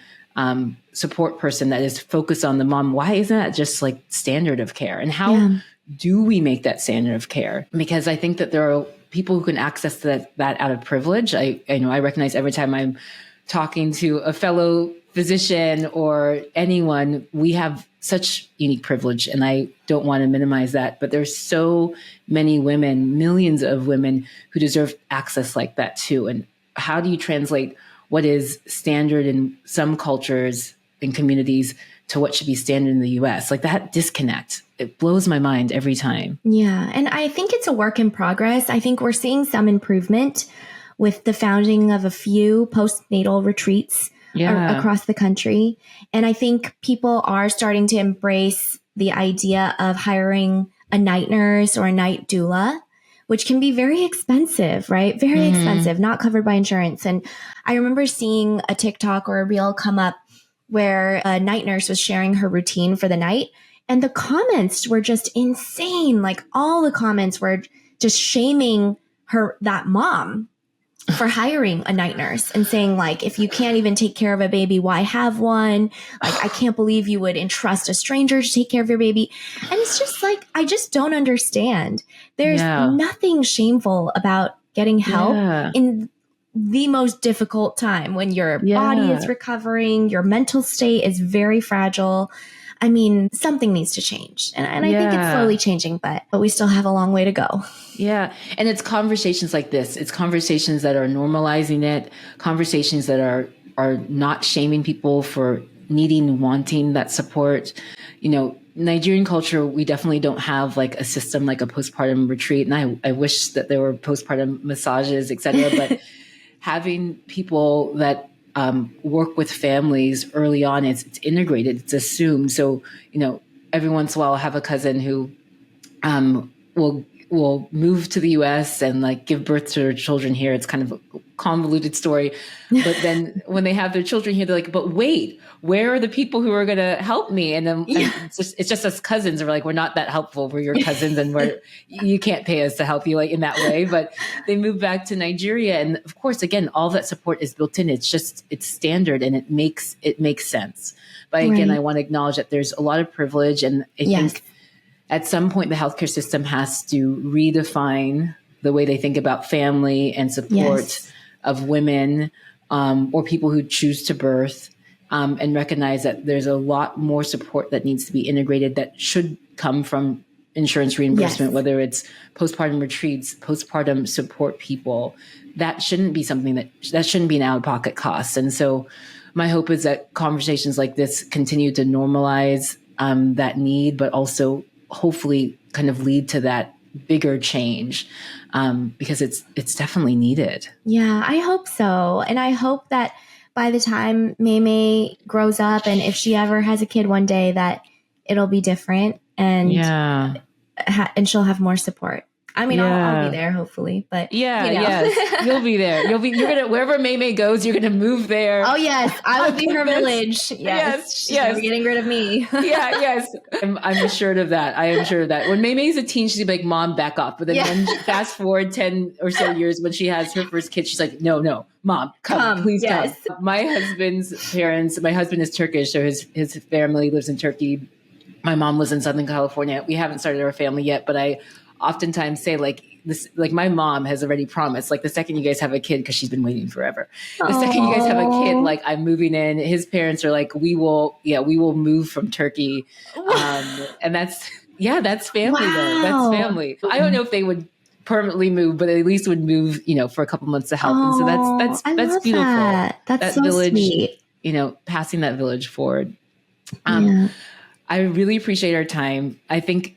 support person that is focused on the mom? Why isn't that just standard of care? And how do we make that standard of care? Because I think that there are people who can access that out of privilege. I recognize every time I'm talking to a fellow physician or anyone, we have such unique privilege, and I don't want to minimize that, but there's so many women, millions of women who deserve access like that too. And how do you translate what is standard in some cultures and communities to what should be standard in the US? That disconnect, it blows my mind every time. Yeah. And I think it's a work in progress. I think we're seeing some improvement with the founding of a few postnatal retreats across the country. And I think people are starting to embrace the idea of hiring a night nurse or a night doula, which can be very expensive, right? Very expensive, not covered by insurance. And I remember seeing a TikTok or a reel come up where a night nurse was sharing her routine for the night. And the comments were just insane. All the comments were just shaming that mom. for hiring a night nurse and saying like, if you can't even take care of a baby, why have one? Like, I can't believe you would entrust a stranger to take care of your baby. And it's just like, I just don't understand. There's nothing shameful about getting help in the most difficult time when your body is recovering, your mental state is very fragile. I mean, something needs to change. And I think it's slowly changing, but we still have a long way to go. Yeah. And it's conversations like this. It's conversations that are normalizing it, conversations that are not shaming people for needing, wanting that support. You know, Nigerian culture, we definitely don't have like a system like a postpartum retreat. And I wish that there were postpartum massages, et cetera. But having people that work with families early on, it's integrated, it's assumed. So, you know, every once in a while I have a cousin who will move to the US and like give birth to their children here. It's kind of a convoluted story. But then when they have their children here, they're like, but wait, where are the people who are going to help me? And then and it's just us cousins are like, we're not that helpful. We're your cousins and you can't pay us to help you like in that way. But they move back to Nigeria. And of course, again, all that support is built in. It's standard and it makes sense. But again, I want to acknowledge that there's a lot of privilege. And I think at some point, the healthcare system has to redefine the way they think about family and support of women or people who choose to birth and recognize that there's a lot more support that needs to be integrated that should come from insurance reimbursement, whether it's postpartum retreats, postpartum support people. That shouldn't be something that shouldn't be an out-of-pocket cost. And so my hope is that conversations like this continue to normalize that need, but also hopefully kind of lead to that bigger change because it's definitely needed. Yeah, I hope so. And I hope that by the time May grows up and if she ever has a kid one day that it'll be different and and she'll have more support. I mean, I'll be there hopefully, but yes, you'll be there. You're gonna wherever May goes, you're gonna move there. Oh yes, I will be her village. Yes, she's never getting rid of me. I'm assured of that. I am sure of that. When May's a teen, she's like, "Mom, back off." But then when fast forward 10 or so years, when she has her first kid, she's like, "No, Mom, come, please come." My husband's parents. My husband is Turkish, so his family lives in Turkey. My mom lives in Southern California. We haven't started our family yet, but I oftentimes say like this, like my mom has already promised, like the second you guys have a kid, because she's been waiting forever. The second you guys have a kid, like I'm moving in. His parents are like, we will move from Turkey. And that's family though. That's family. I don't know if they would permanently move, but at least would move, for a couple months to help. And so that's beautiful. That's that so village, sweet. Passing that village forward. I really appreciate our time. I think,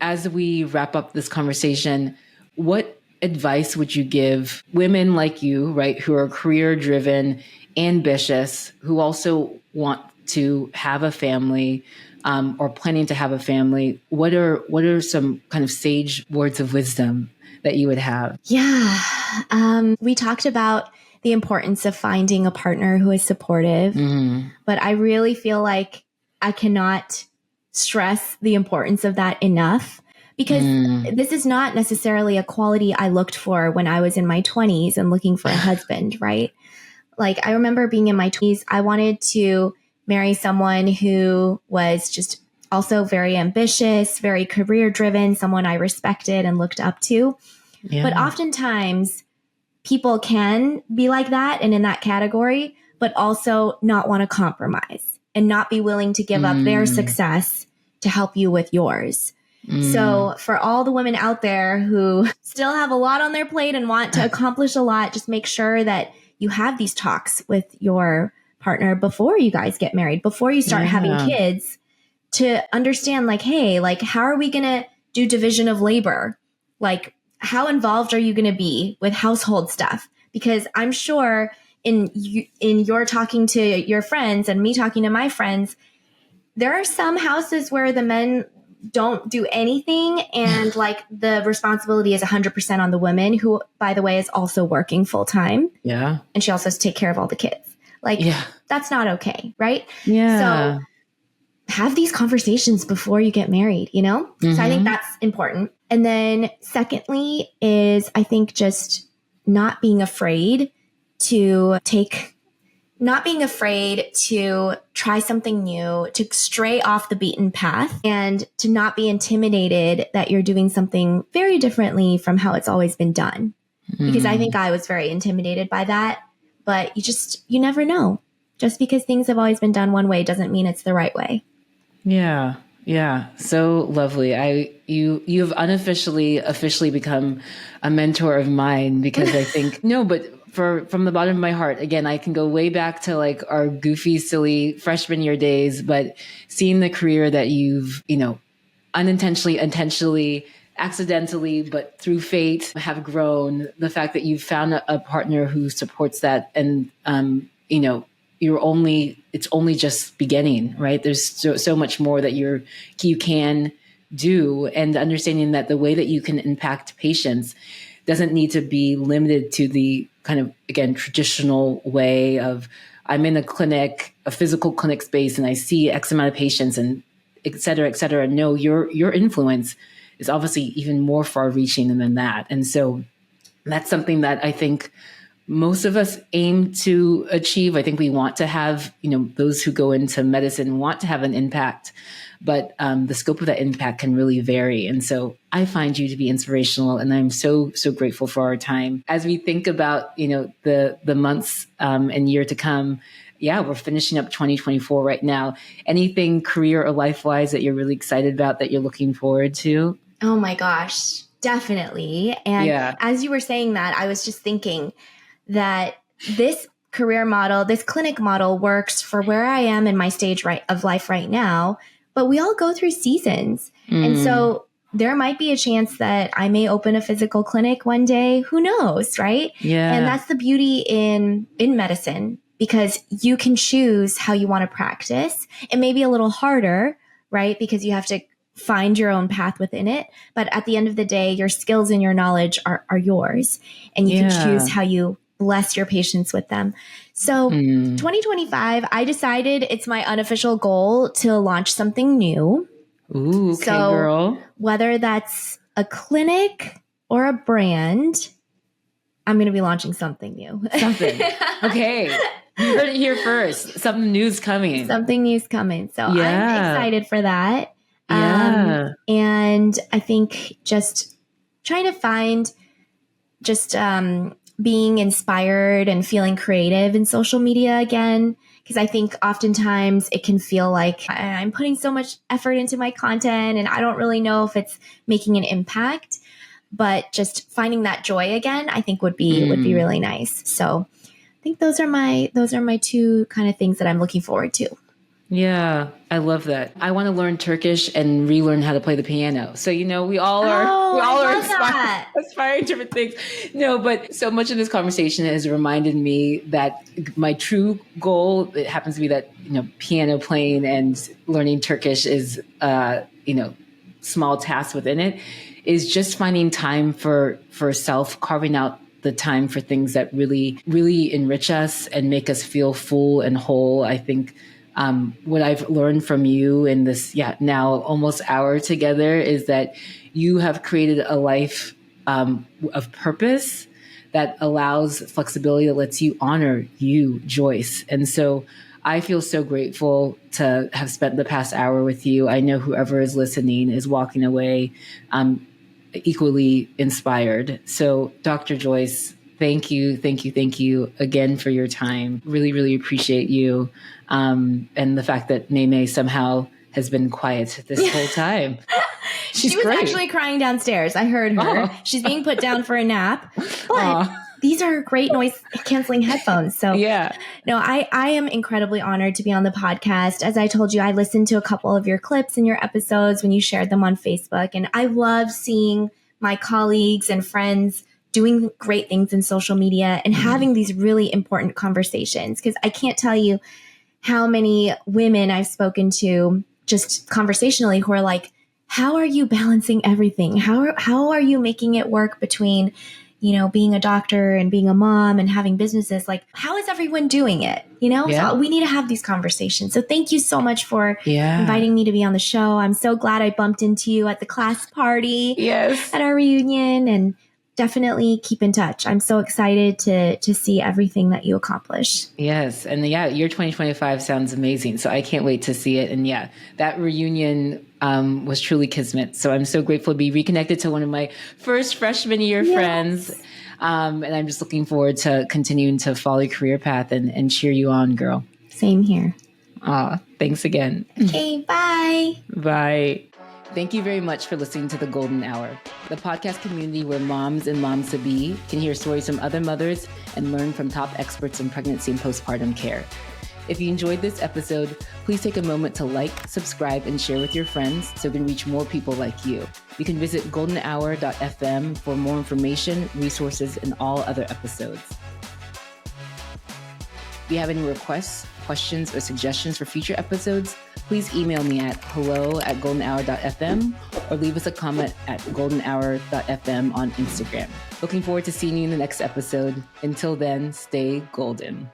as we wrap up this conversation, what advice would you give women like you, right, who are career driven, ambitious, who also want to have a family or planning to have a family? What are some kind of sage words of wisdom that you would have? Yeah. We talked about the importance of finding a partner who is supportive, but I really feel like I cannot stress the importance of that enough, because this is not necessarily a quality I looked for when I was in my 20s and looking for a husband, right? Like I remember being in my 20s, I wanted to marry someone who was just also very ambitious, very career driven, someone I respected and looked up to. Yeah. But oftentimes people can be like that and in that category, but also not want to compromise and not be willing to give up their success to help you with yours. So for all the women out there who still have a lot on their plate and want to accomplish a lot, just make sure that you have these talks with your partner before you guys get married, before you start having kids, to understand like, hey, like, how are we going to do division of labor? Like, how involved are you going to be with household stuff? Because I'm sure in your talking to your friends and me talking to my friends, there are some houses where the men don't do anything and like the responsibility is 100% on the woman, who, by the way, is also working full time. Yeah. And she also has to take care of all the kids. Like, that's not okay, right? Yeah. So have these conversations before you get married, So I think that's important. And then secondly is, I think, just not being afraid to try something new, to stray off the beaten path, and to not be intimidated that you're doing something very differently from how it's always been done. Because I think I was very intimidated by that, but you never know. Just because things have always been done one way doesn't mean it's the right way. Yeah. Yeah. So lovely. You've officially become a mentor of mine, because I think, no, but from the bottom of my heart, again, I can go way back to like our goofy, silly freshman year days, but seeing the career that you've, unintentionally, intentionally, accidentally, but through fate have grown, the fact that you've found a partner who supports that, and, it's only just beginning, right? There's so much more that you can do, and understanding that the way that you can impact patients doesn't need to be limited to the kind of, again, traditional way of, I'm in a physical clinic space, and I see X amount of patients, and et cetera, et cetera. No, your influence is obviously even more far reaching than that. And so that's something that I think most of us aim to achieve. I think we want to have, those who go into medicine want to have an impact, but the scope of that impact can really vary. And so I find you to be inspirational, and I'm so, so grateful for our time. As we think about, the months and year to come, we're finishing up 2024 right now. Anything career or life-wise that you're really excited about, that you're looking forward to? Oh my gosh, definitely. And as you were saying that, I was just thinking that this career model, this clinic model works for where I am in my stage of life right now, but we all go through seasons. And so there might be a chance that I may open a physical clinic one day. Who knows, right? Yeah. And that's the beauty in medicine, because you can choose how you want to practice. It may be a little harder, right? Because you have to find your own path within it. But at the end of the day, your skills and your knowledge are yours, and you can choose how you bless your patients with them. So 2025, I decided it's my unofficial goal to launch something new. Ooh, okay, so, girl. Whether that's a clinic or a brand, I'm going to be launching something new. Something. Okay. You heard it here first. Something new's coming. Something new's coming. So I'm excited for that. And I think just trying to find being inspired and feeling creative in social media again, because I think oftentimes it can feel like I'm putting so much effort into my content and I don't really know if it's making an impact, but just finding that joy again, I think would be really nice. So I think those are my two kind of things that I'm looking forward to. Yeah, I love that. I want to learn Turkish and relearn how to play the piano. So, we all are aspiring different things. No, but so much of this conversation has reminded me that my true goal, it happens to be that, piano playing and learning Turkish is, small tasks within it, is just finding time for self, carving out the time for things that really, really enrich us and make us feel full and whole. I think what I've learned from you in this, now almost hour together, is that you have created a life of purpose that allows flexibility, that lets you honor you, Joyce. And so I feel so grateful to have spent the past hour with you. I know whoever is listening is walking away equally inspired. So Dr. Joyce, thank you again for your time. Really, really appreciate you. And the fact that Neme somehow has been quiet this whole time. She was actually crying downstairs. I heard her. Oh. She's being put down for a nap. But these are great noise canceling headphones. So no, I am incredibly honored to be on the podcast. As I told you, I listened to a couple of your clips and your episodes when you shared them on Facebook. And I love seeing my colleagues and friends doing great things in social media and having these really important conversations. Because I can't tell you how many women I've spoken to just conversationally who are like, how are you balancing everything? How are you making it work between, being a doctor and being a mom and having businesses? Like, how is everyone doing it? So we need to have these conversations. So thank you so much for inviting me to be on the show. I'm so glad I bumped into you at the class party at our reunion. And definitely keep in touch. I'm so excited to see everything that you accomplish. Yes. And yeah, year 2025 sounds amazing. So I can't wait to see it. And yeah, that reunion was truly kismet. So I'm so grateful to be reconnected to one of my first freshman year friends. And I'm just looking forward to continuing to follow your career path and cheer you on, girl. Same here. Thanks again. Okay, bye. Bye. Thank you very much for listening to The Golden Hour, the podcast community where moms and moms-to-be can hear stories from other mothers and learn from top experts in pregnancy and postpartum care. If you enjoyed this episode, please take a moment to like, subscribe, and share with your friends so we can reach more people like you. You can visit goldenhour.fm for more information, resources, and all other episodes. If you have any requests, questions, or suggestions for future episodes, please email me at hello@goldenhour.fm or leave us a comment at goldenhour.fm on Instagram. Looking forward to seeing you in the next episode. Until then, stay golden.